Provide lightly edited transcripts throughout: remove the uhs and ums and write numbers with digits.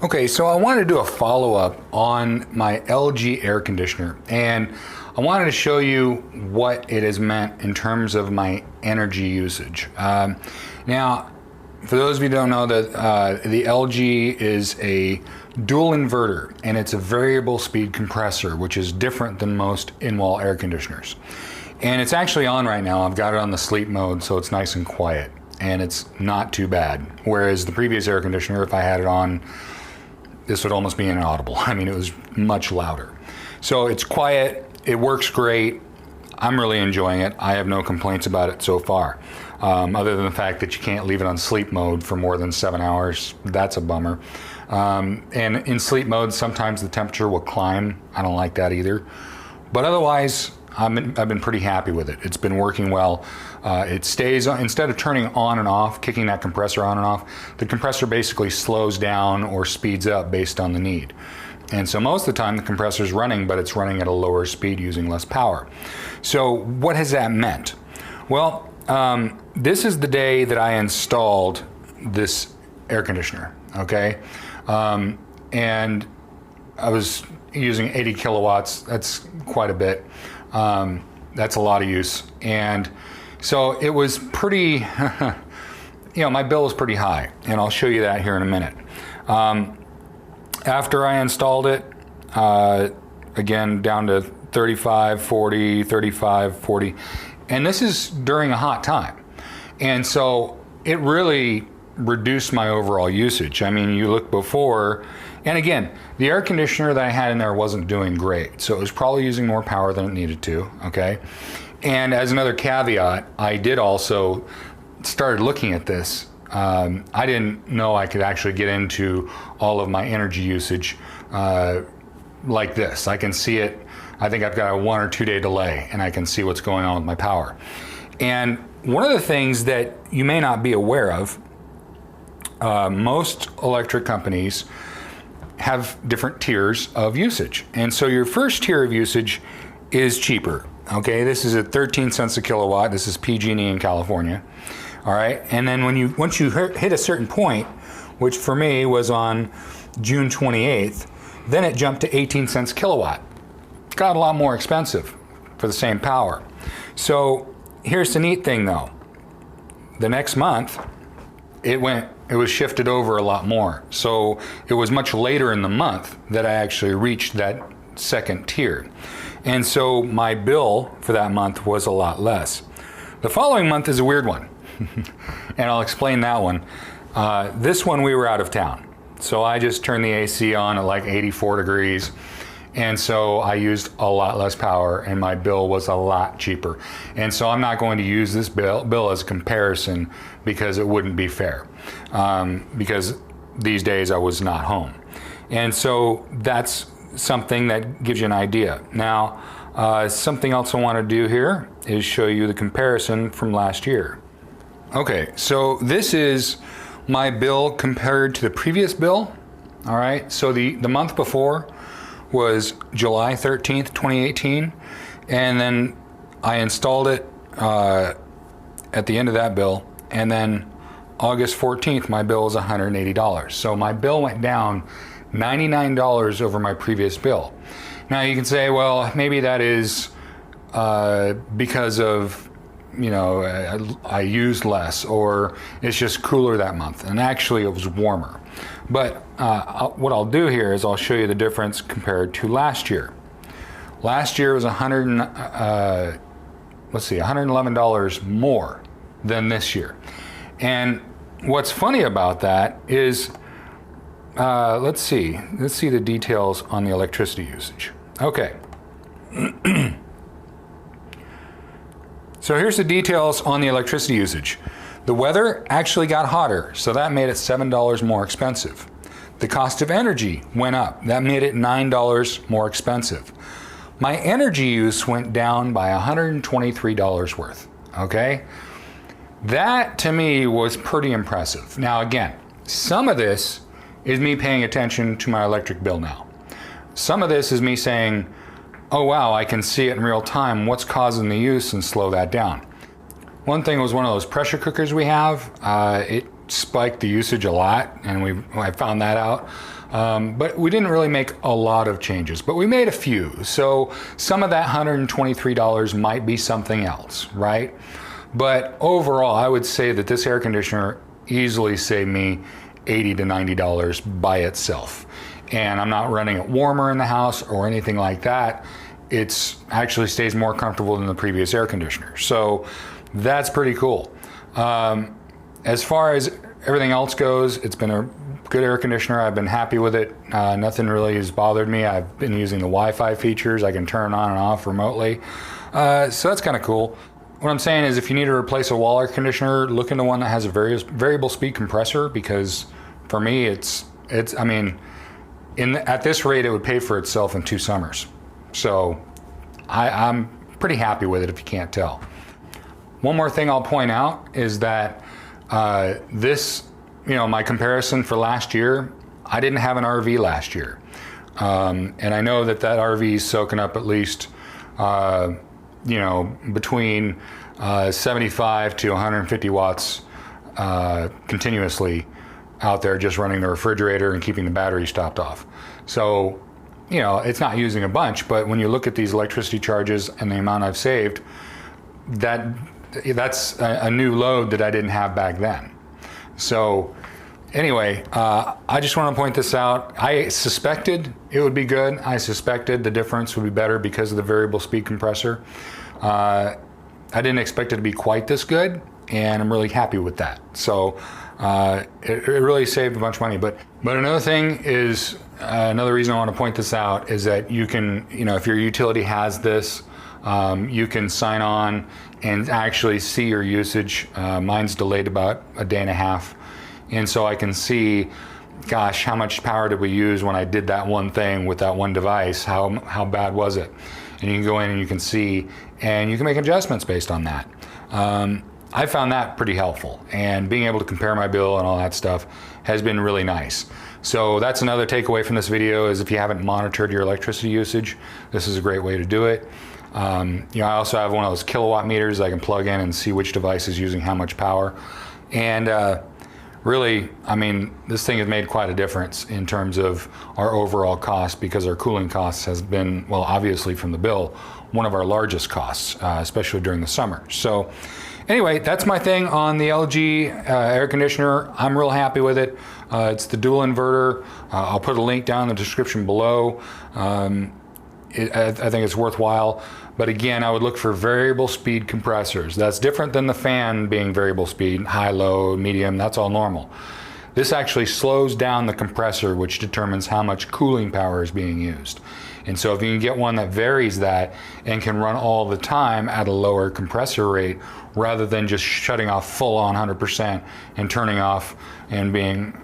Okay, so I wanted to do a follow-up on my LG air conditioner, and I wanted to show you what it has meant in terms of my energy usage. Now, for those of you who don't know, that the LG is a dual inverter, and it's a variable speed compressor, which is different than most in-wall air conditioners. And it's actually on right now. I've got it on the sleep mode, so it's nice and quiet, and it's not too bad. Whereas the previous air conditioner, if I had it on, this would almost be inaudible. I mean, it was much louder. So it's quiet, it works great. I'm really enjoying it. I have no complaints about it so far. Other than the fact that you can't leave it on sleep mode for more than 7 hours. That's a bummer. And in sleep mode, sometimes the temperature will climb. I don't like that either. But otherwise, I've been pretty happy with it. It's been working well. It stays on, instead of turning on and off, kicking that compressor on and off, the compressor basically slows down or speeds up based on the need. And so most of the time the compressor is running, but it's running at a lower speed using less power. So what has that meant? Well, this is the day that I installed this air conditioner, okay? And I was using 80 kilowatts. That's quite a bit. That's a lot of use. And so it was pretty, my bill was pretty high, and I'll show you that here in a minute. After I installed it, again, down to 35, 40, 35, 40, and this is during a hot time. And so it really reduced my overall usage. I mean, you look before, and again, the air conditioner that I had in there wasn't doing great, so it was probably using more power than it needed to, okay? And as another caveat, I did also started looking at this. I didn't know I could actually get into all of my energy usage like this. I can see it. I think I've got a 1 or 2 day delay, and I can see what's going on with my power. And one of the things that you may not be aware of, most electric companies have different tiers of usage. And so your first tier of usage is cheaper. Okay, this is at 13 cents a kilowatt. This is PG&E in California. All right, and then once you hit a certain point, which for me was on June 28th, then it jumped to 18 cents a kilowatt. Got a lot more expensive for the same power. So here's the neat thing though. The next month, it was shifted over a lot more. So it was much later in the month that I actually reached that second tier. And so my bill for that month was a lot less. The following month is a weird one, and I'll explain that one. This one we were out of town. So I just turned the AC on at like 84 degrees. And so I used a lot less power, and my bill was a lot cheaper. And so I'm not going to use this bill as a comparison because it wouldn't be fair. Because these days I was not home. And so that's something that gives you an idea. Now, something else I want to do here is show you the comparison from last year. Okay, so this is my bill compared to the previous bill. All right, so the month before was July 13th, 2018, and then I installed it at the end of that bill, and then August 14th, my bill was $180. So my bill went down $99 over my previous bill. Now you can say, well, maybe that is because of, I used less, or it's just cooler that month. And actually it was warmer. But what I'll do here is I'll show you the difference compared to last year. Last year was $111 more than this year. And what's funny about that is, let's see the details on the electricity usage. Okay. So here's the details on the electricity usage. The weather actually got hotter, so that made it $7 more expensive. The cost of energy went up. That made it $9 more expensive. My energy use went down by $123 worth, okay? That to me was pretty impressive. Now again, some of this is me paying attention to my electric bill now. Some of this is me saying, oh wow, I can see it in real time, what's causing the use, and slow that down. One thing was one of those pressure cookers we have, it spiked the usage a lot, and I found that out. But we didn't really make a lot of changes, but we made a few. So some of that $123 might be something else, right? But overall, I would say that this air conditioner easily saved me $80 to $90 by itself. And I'm not running it warmer in the house or anything like that. It's actually stays more comfortable than the previous air conditioner. So that's pretty cool. As far as everything else goes, it's been a good air conditioner. I've been happy with it. Nothing really has bothered me. I've been using the Wi-Fi features. I can turn on and off remotely. So that's kind of cool. What I'm saying is if you need to replace a wall air conditioner, look into one that has a variable speed compressor, because for me, I mean, at this rate, it would pay for itself in 2 summers. So I'm pretty happy with it, if you can't tell. One more thing I'll point out is that my comparison for last year, I didn't have an RV last year. And I know that RV is soaking up at least, between 75 to 150 watts continuously out there, just running the refrigerator and keeping the batteries topped off. So, it's not using a bunch, but when you look at these electricity charges and the amount I've saved, that's a new load that I didn't have back then. So anyway, I just want to point this out. I suspected it would be good. I suspected the difference would be better because of the variable speed compressor. I didn't expect it to be quite this good, and I'm really happy with that. So it really saved a bunch of money. But another thing is, another reason I want to point this out is that you can, if your utility has this, you can sign on and actually see your usage. Mine's delayed about a day and a half. And so I can see, gosh, how much power did we use when I did that one thing with that one device? How bad was it? And you can go in and you can see, and you can make adjustments based on that. I found that pretty helpful, and being able to compare my bill and all that stuff has been really nice. So that's another takeaway from this video, is if you haven't monitored your electricity usage, this is a great way to do it. I also have one of those kilowatt meters I can plug in and see which device is using how much power. And really, I mean, this thing has made quite a difference in terms of our overall cost, because our cooling costs has been, well, obviously from the bill, one of our largest costs, especially during the summer. So anyway, that's my thing on the LG air conditioner. I'm real happy with it. It's the dual inverter. I'll put a link down in the description below. I think it's worthwhile. But again, I would look for variable speed compressors. That's different than the fan being variable speed, high, low, medium, that's all normal. This actually slows down the compressor, which determines how much cooling power is being used. And so if you can get one that varies that and can run all the time at a lower compressor rate, rather than just shutting off full on 100% and turning off and being,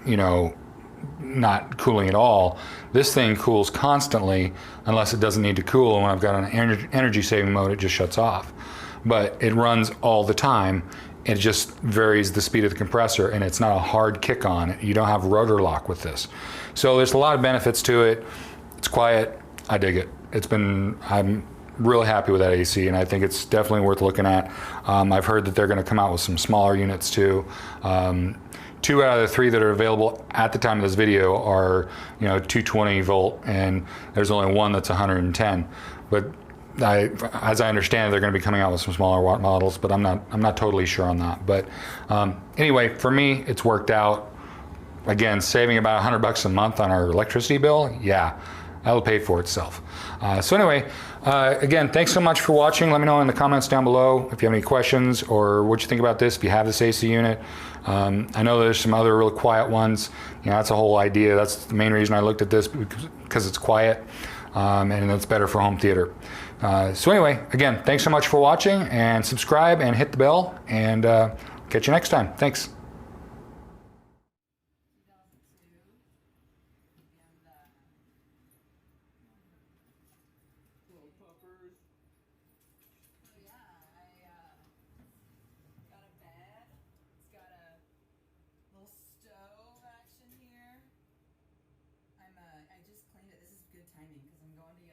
not cooling at all, this thing cools constantly unless it doesn't need to cool. And when I've got an energy saving mode, it just shuts off. But it runs all the time. It just varies the speed of the compressor, and it's not a hard kick on. You don't have rotor lock with this. So there's a lot of benefits to it. It's quiet. I dig it. I'm really happy with that AC, and I think it's definitely worth looking at. I've heard that they're going to come out with some smaller units too. 2 out of the 3 that are available at the time of this video are, 220 volt, and there's only one that's 110. But as I understand, they're going to be coming out with some smaller watt models, but I'm not totally sure on that. But anyway, for me, it's worked out. Again, saving about $100 a month on our electricity bill, yeah, that'll pay for itself. So anyway, again, thanks so much for watching. Let me know in the comments down below if you have any questions or what you think about this, if you have this AC unit. I know there's some other real quiet ones. That's the whole idea. That's the main reason I looked at this, because it's quiet, and it's better for home theater. So anyway, again, thanks so much for watching, and subscribe and hit the bell, and catch you next time. Thanks. I just cleaned it. This is good timing because I'm going to